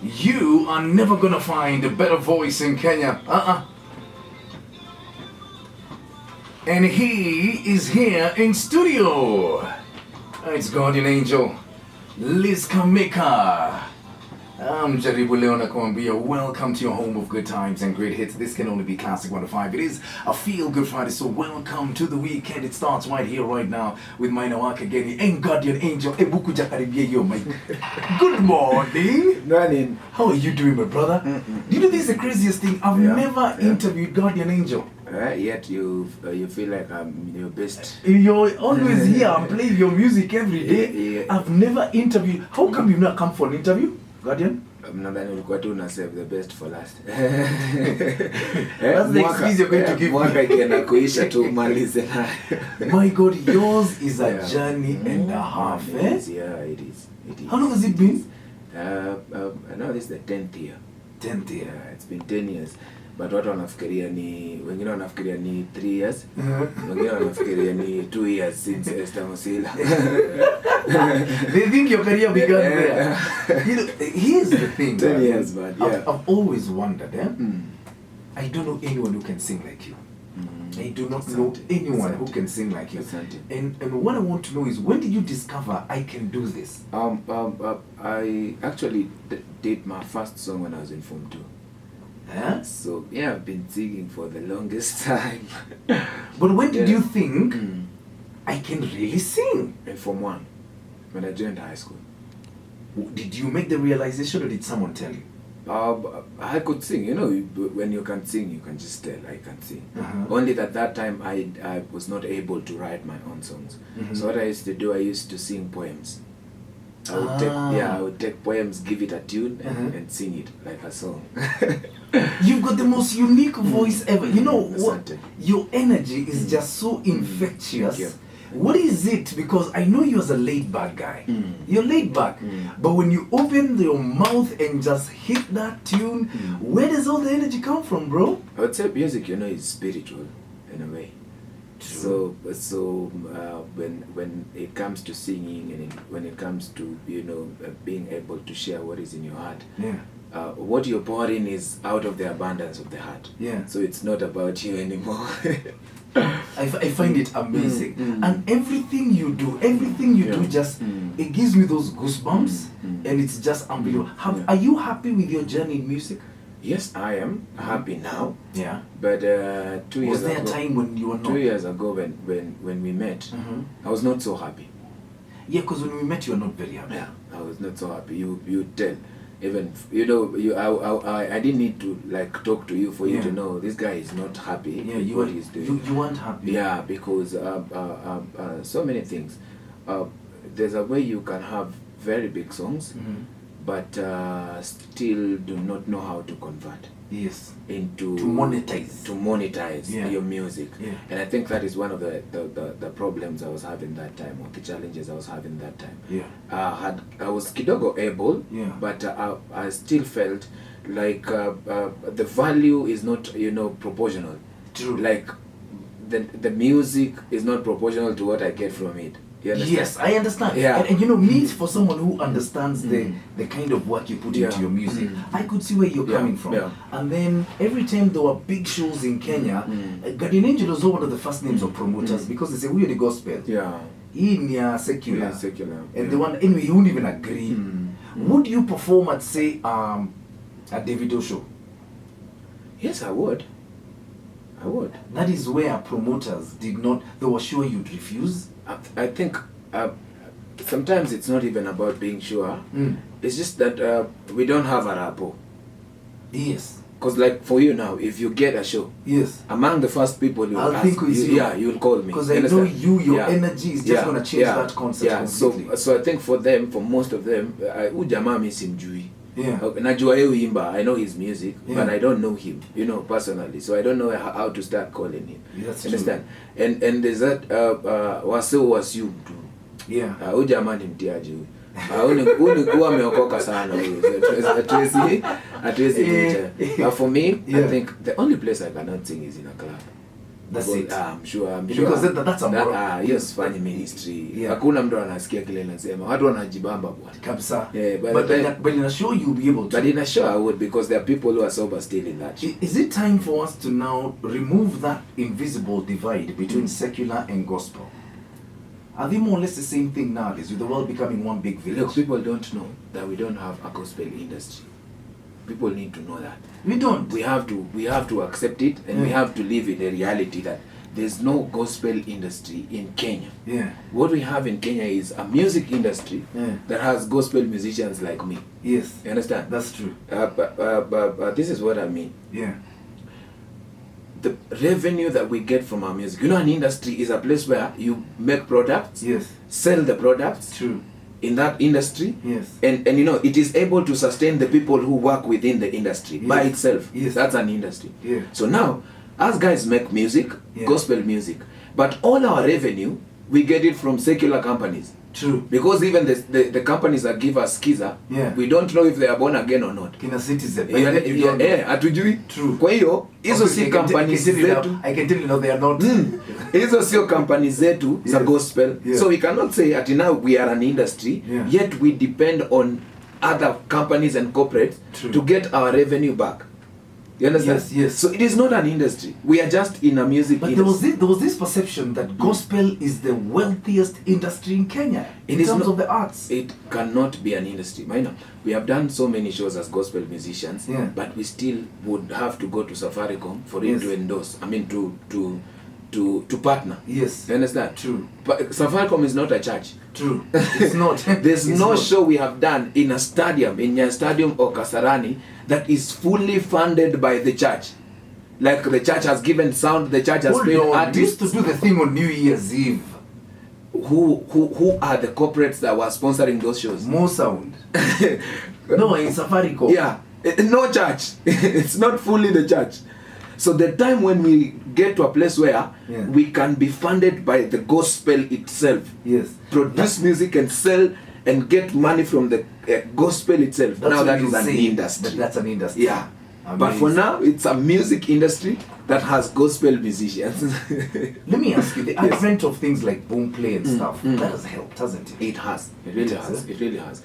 You are never gonna find a better voice in Kenya. And he is here in studio. It's Guardian Angel, Liz Kameka. I'm Jaribu Leona Kwambia. Welcome to your home of good times and great hits. This can only be Classic 105. It is a Feel Good Friday, so welcome to the weekend. It starts right here, right now, with my Nawaka Geni and Guardian Angel. Ebuku Jakaribie yo, Mike. Good morning. Morning. How are you doing, my brother? You know, this is the craziest thing. I've never interviewed Guardian Angel. Yet you feel like I'm your best. You're always here. I'm playing your music every day. Yeah. I've never interviewed. How come you've not come for an interview, Guardian? Nadhani ulikuwa tu na save the best for last. That's the excuse you're going to give mwaka ikienda kuisha tu malize na. My God, yours is a journey and a half, It is. It is. How long has it been? Now this is the 10th year. 10th year. It's been 10 years. But watu wanafikiria ni wengine wanafikiria ni 3 years. Wengine wanafikiria ni 2 years since Esther Mosila. They think your career began there. You know, here's the thing. 10 years, but yeah. I've always wondered, I don't know anyone who can sing like you. I do not know anyone who can sing like you. And what I want to know is, when did you discover I can do this? I actually did my first song when I was in Form 2. Huh? So yeah, I've been singing for the longest time. But when did you think I can really sing? In Form 1, when I joined high school. Did you make the realization, or did someone tell you? I could sing. You know, when you can sing, you can just tell I can sing. Only that time I was not able to write my own songs. So what I used to do, I used to sing poems. I would take poems, give it a tune, and sing it like a song. You've got the most unique voice ever. You know what? Your energy is just so infectious. What is it? Because I know you as a laid-back guy. You're laid-back. But when you open your mouth and just hit that tune, where does all the energy come from, bro? I would say music, you know, is spiritual in a way. So when it comes to singing and when it comes to, you know, being able to share what is in your heart, what you're pouring is out of the abundance of the heart. So it's not about you anymore. I find it amazing. And everything you do just, it gives me those goosebumps, and it's just unbelievable. Are you happy with your journey in music? Yes, I am happy now. Yeah. But 2 years was there ago, a time when you were not? 2 years ago when we met, I was not so happy. Yeah, because when we met, you were not very happy. Yeah, I was not so happy. You tell. Even, you know, I didn't need to like talk to you for you to know this guy is not happy with what he's doing. You weren't happy. Yeah, because so many things. There's a way you can have very big songs, but still do not know how to convert. Yes. Into to monetize your music. And I think that is one of the problems I was having that time, or the challenges I was having that time. I was kidogo able, but I still felt like the value is not, you know, proportional. True. Like the music is not proportional to what I get from it. Yes, I understand. And you know, me, for someone who understands the kind of work you put into your music, I could see where you're coming from. And then every time there were big shows in Kenya, Guardian Angel was one of the first names of promoters, because they say, we're the gospel. In your secular. And the one, anyway, he wouldn't even agree. Would you perform at, say, a Davido show? Yes, I would. That is where promoters did not, they were sure you'd refuse. I think sometimes it's not even about being sure. It's just that we don't have a rapport. Yes. Because like for you now, if you get a show, among the first people you will ask, you'll call me. Because I know your energy is just going to change that concept completely. So I think for most of them, Ujama mi simjui. Najua yeye uimba, I know his music, but I don't know him, you know, personally. So I don't know how to start calling him. Understand? And there's that wase assume too. Ujama ni mtiaji huyu. Ulikuwa ameokoka sana huyu. Hatuwezi kuita. But for me, I think the only place I cannot sing is in a club. That's it. I'm sure. Because that's a hiyo sifanyi ministry. Hakuna mtu anasikia kile nasema. Watu wanajibamba bwana. Kabisa. Yeah, but in a show you'll be able to. But in a show I would, because there are people who are sober still in that show. Is it time for us to now remove that invisible divide between secular and gospel? Are they more or less the same thing nowadays, with the world becoming one big village? Look, people don't know that we don't have a gospel industry. People need to know that. We don't. We have to accept it, and we have to live in the reality that there's no gospel industry in Kenya. Yeah. What we have in Kenya is a music industry that has gospel musicians like me. Yes. You understand? That's true. But this is what I mean. Yeah. The revenue that we get from our music, an industry is a place where you make products, yes, sell the products, true, in that industry, yes, and it is able to sustain the people who work within the industry by itself. Yes, that's an industry. Yeah. So now, us guys make music, gospel music, but all our revenue we get it from secular companies. True. Because even the companies that give us Skiza, we don't know if they are born again or not. Kina Citizen. Hatujui. True. Kwa hiyo hizo si companies zetu. I can tell you now they are not. Hizo sio companies zetu za gospel. So we cannot say at now we are an industry, yet we depend on other companies and corporates to get our revenue back. You understand? Yes, yes. So it is not an industry. We are just in a music industry. But there was this perception that gospel is the wealthiest industry in Kenya in terms of the arts. It cannot be an industry. We have done so many shows as gospel musicians, but we still would have to go to Safaricom for it to endorse. I mean, to partner. Yes. You understand? True. But Safaricom is not a church. True. It's not. There's no show we have done in a stadium, or Kasarani, that is fully funded by the church. Like the church has given sound, the church has paid artists. We used to do the thing on New Year's Eve. Who are the corporates that were sponsoring those shows? More Sound. No, in Safaricom. Yeah. No church. It's not fully the church. So the time when we get to a place where we can be funded by the gospel itself, produce music and sell and get money from the gospel itself. That's now that is an industry. That's an industry. Yeah. Amazing. But for now, it's a music industry that has gospel musicians. Let me ask you, the advent of things like Boomplay and stuff, that has helped, hasn't it? It has. It really has. It really has.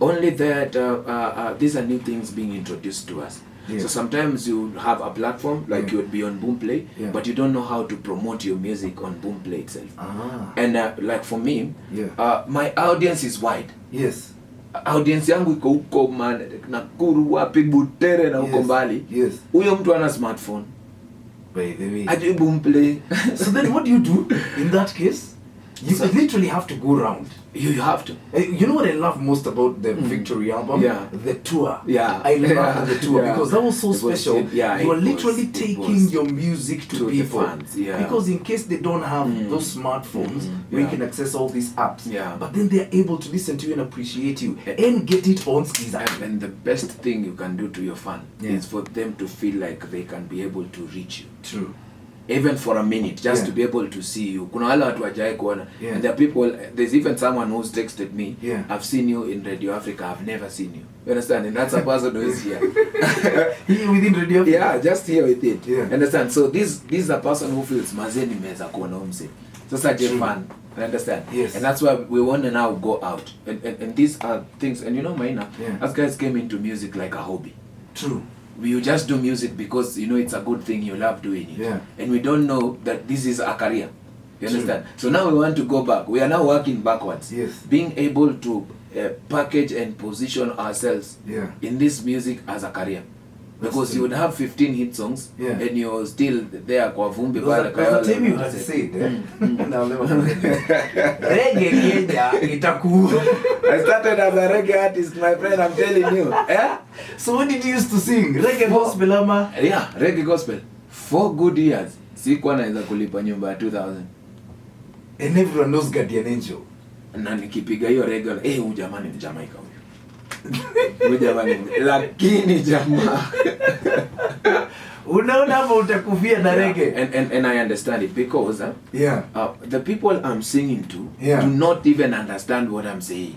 Only that these are new things being introduced to us. Yeah. So sometimes you have a platform, like you would be on Boomplay, but you don't know how to promote your music on Boomplay itself. And like for me, my audience is wide. Yes. Audience yangu iko huko Nakuru, wapi, Butere na huko mbali. Yes. Huyo mtu ana smartphone. By the way. Ajui Boomplay. So then what do you do in that case? You literally have to go around. You have to. You know what I love most about the Victory album? Yeah. The tour. Yeah. I love the tour because that was so special. Yeah, you are literally taking your music to people. The fans. Yeah. Because in case they don't have those smartphones where you can access all these apps, but then they're able to listen to you and appreciate you and get it on Skiza. And the best thing you can do to your fan is for them to feel like they can be able to reach you. True. Even for a minute, just to be able to see you. Kuna wale watu wajai kuona. And there are people, there's even someone who's texted me, I've seen you in Radio Africa, I've never seen you. You understand? And that's a person who is here. Here within Radio Africa? Yeah, just here with it. Yeah. Understand? So this is a person who feels, mazeni meza kuona umse. So such a fan. Understand? Yes. And that's why we want to now go out. And these are things, and Maina, us guys came into music like a hobby. True. You just do music because it's a good thing, you love doing it. Yeah. And we don't know that this is a career. You understand? So now we want to go back. We are now working backwards. Yes. Being able to package and position ourselves in this music as a career. Because you would have 15 hit songs and you're still there kwa vumbi pale kaya. The time you had said, I'll never forget. Reggae Kenya itaku. I started as a reggae artist, my friend, I'm telling you. So what did you used to sing? Reggae gospel ama? Yeah, reggae gospel. 4 good years. Sikuwa naweza kulipa nyumba ya 2000. And everyone knows Guardian Angel. Na nikipiga hiyo reggae, huyu jamani ni Jamaica huyu. Lakini jamaa unaona hapo utakufia na reggae. And I understand it because the people I'm singing to do not even understand what I'm saying.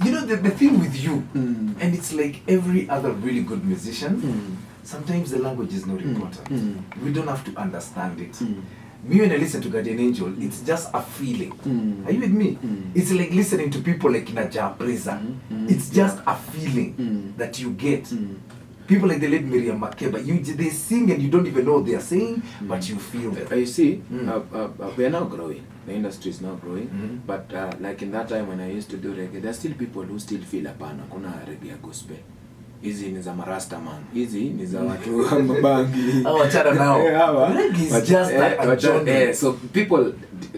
You know the thing with you, and it's like every other really good musician, sometimes the language is not important. We don't have to understand it. Me, when I listen to Guardian Angel, it's just a feeling. Are you with me? It's like listening to people like Naja Preza. It's just a feeling that you get. People like the late Miriam Makeba, they sing and you don't even know what they are saying, but you feel them. You see, we are now growing. The industry is now growing. But like in that time when I used to do reggae, there are still people who still feel hapana kuna reggae gospel. Hizi ni za marasta man. Hizi ni za watu wa mabangi. Wachana nao. Reggae is just a genre. So people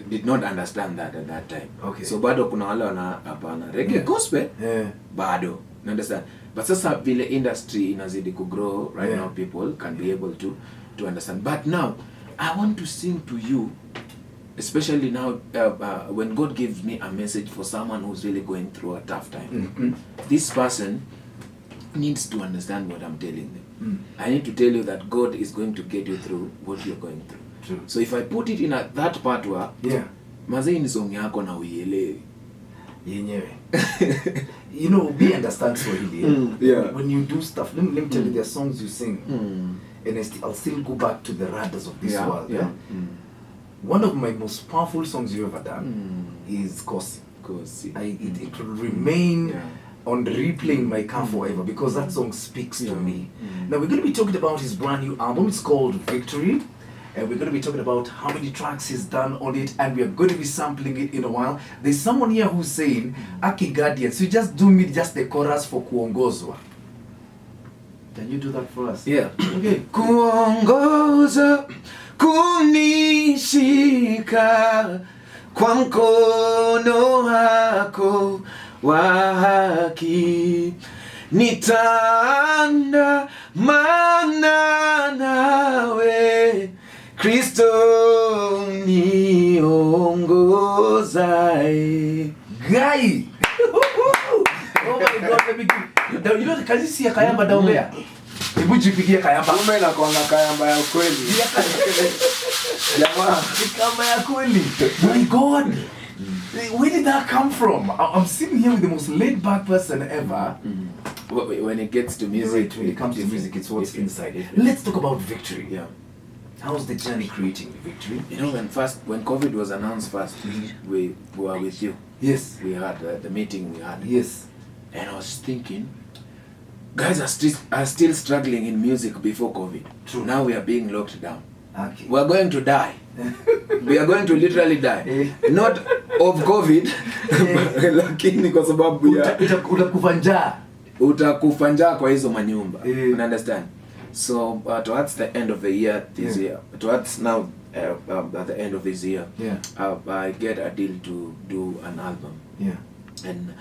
did not understand that at that time. Okay. So bado kuna wale wana hapana reggae gospel. Bado. You understand? But sasa vile industry inazidi to grow right now, people can be able to understand. But now I want to sing to you, especially now when God gives me a message for someone who's really going through a tough time. This person needs to understand what I'm telling them. I need to tell you that God is going to get you through what you're going through. True. So if I put it in that part where mazee ni song yako na uielewi yenyewe. You know, we understand Swahili. When you do stuff, let me tell you, there are songs you sing, and I'll still go back to the radas of this world. One of my most powerful songs you've ever done is Kosi. It will remain on replay in my car forever because that song speaks to me. Now we're going to be talking about his brand new album. It's called Victory. And we're going to be talking about how many tracks he's done on it, and we are going to be sampling it in a while. There's someone here who's saying, Aki Guardian, so you just do me just the chorus for Kuongozwa. Can you do that for us? Yeah. Okay. Kuongoza, kunishika, kwa mkono wako wa haki. Nitaandamana nawe, Kristo niongozae. Guy! Oh my God, let me give you. You know the kazi ya Kayamba down there? Hebu jipigie Kayamba. Kumbe na kwa Kayamba ya kweli. Jamaa, Kayamba ya kweli. My God! Where did that come from? I'm sitting here with the most laid-back person ever. When it gets to music, when it comes to music, it's what's inside. Let's talk about Victory. How's the journey creating Victory? You know, when COVID was announced first, we were with you. Yes. We had the meeting we had. Yes. And I was thinking, guys are still struggling in music before COVID. True. Now we are being locked down. Okay. We are going to die. We are going to literally die. Not of COVID, lakini kwa sababu ya utakufa njaa. Utakufa njaa kwa hizo manyumba. You understand? So towards the end of the year this year, towards now at the end of this year, I get a deal to do an album. And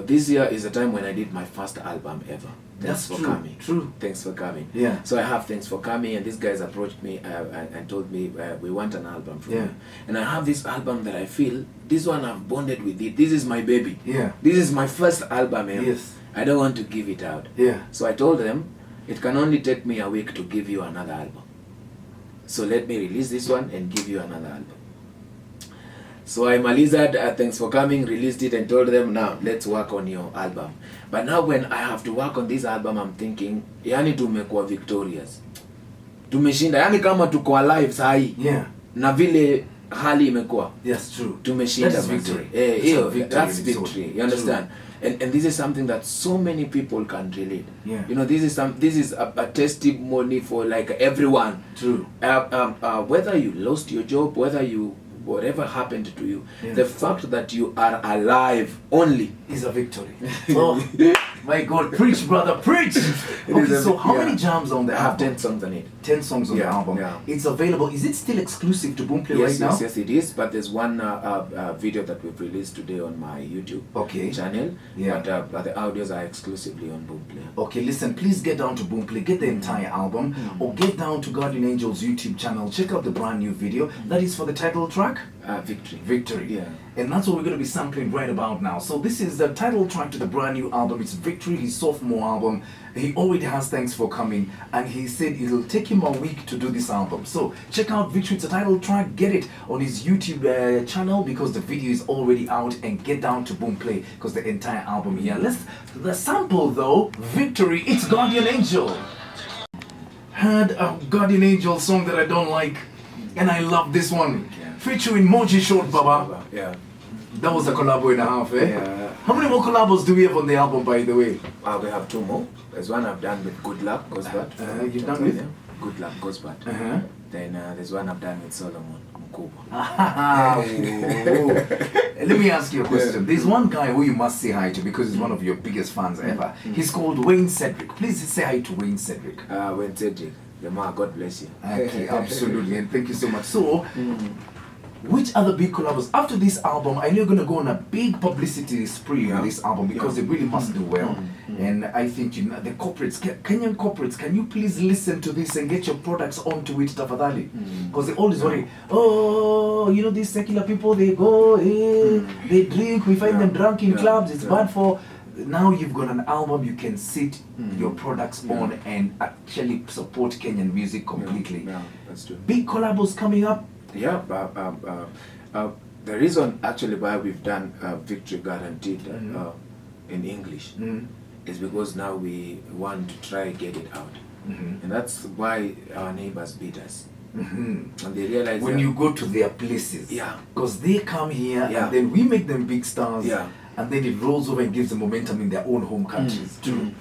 this year is the time when I did my first album ever. Thanks for coming. True. Thanks for coming. Yeah. So I have Thanks for Coming, and these guys approached me and told me we want an album from you. And I have this album that I feel this one I've bonded with it. This is my baby. This is my first album ever. Yes. I don't want to give it out. So I told them it can only take me a week to give you another album. So let me release this one and give you another album. So I malized Thanks for Coming, released it and told them, now let's work on your album. But now when I have to work on this album, I'm thinking, yani tumekuwa victorious. Tumeshinda, yani kama tuko alive sahi. Na vile hali imekuwa. Yes, true. Tumeshinda. That's victory. That's victory. You understand? And this is something that so many people can relate. You know, this is a testimony for like everyone. True. Whether you lost your job, whatever happened to you, the fact that you are alive only is a victory. Oh, my God, preach, brother, preach! Okay, so how many jams on the album? I have 10 songs on it. 10 songs on the album. It's available. Is it still exclusive to Boomplay right now? Yes, it is. But there's one video that we've released today on my YouTube channel. But the audios are exclusively on Boomplay. Okay, listen, please get down to Boomplay, get the entire album, or get down to Guardian Angel's YouTube channel. Check out the brand new video. That is for the title track? Victory. And that's what we're going to be sampling right about now. So this is the title track to the brand new album. It's Victory, his sophomore album. He already has Thanks for Coming, and he said it'll take him a week to do this album. So check out Victory, it's a title track. Get it on his YouTube channel because the video is already out, and get down to Boomplay because the entire album here. The sample though, Victory, it's Guardian Angel. heard a Guardian Angel song that I don't like, and I love this one. Featuring Moji Short Baba. Yeah. That was a collabo and a half, eh? Yeah. How many more collabos do we have on the album, by the way? We have 2 more. There's one I've done with Good Luck, Goes Bad. You've done with? Good Luck, Goes Bad. Then there's one I've done with Solomon Mkubwa. Let me ask you a question. There's one guy who you must say hi to because he's one of your biggest fans ever. He's called Wayne Cedric. Please say hi to Wayne Cedric. Wayne Cedric. God bless you. Okay, absolutely, and thank you so much. So, which other big collabs after this album? I know you're gonna go on a big publicity spree on this album because it really must do well. And I think the corporates, Kenyan corporates, can you please listen to this and get your products onto it, tafadhali? Because they always worry. Oh, you know these secular people, they go, they drink, we find them drunk in clubs. It's bad for. Now you've got an album you can sit your products on and actually support Kenyan music completely. Yeah, that's true. Big collabos coming up. Yeah, the reason actually why we've done Victory Guaranteed in English is because now we want to try get it out. And that's why our neighbors beat us. And they realize when you go to their places. Yeah. Because they come here and then we make them big stars. Yeah. And then it rolls over and gives them momentum in their own home countries. True.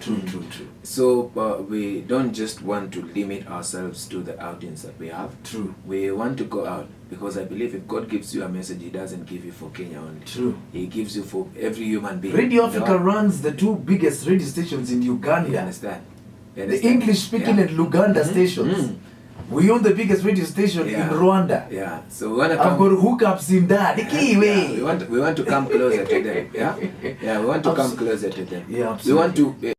So we don't just want to limit ourselves to the audience that we have. True. We want to go out because I believe if God gives you a message, He doesn't give you for Kenya only. True. He gives you for every human being. Radio Africa runs the 2 biggest radio stations in Uganda. You understand? The English-speaking and Luganda stations. We own the biggest radio station in Rwanda. Yeah, so we want to I've got hookups in that. We want to come closer to them. Yeah, we want to come closer to them. Yeah, absolutely. We want to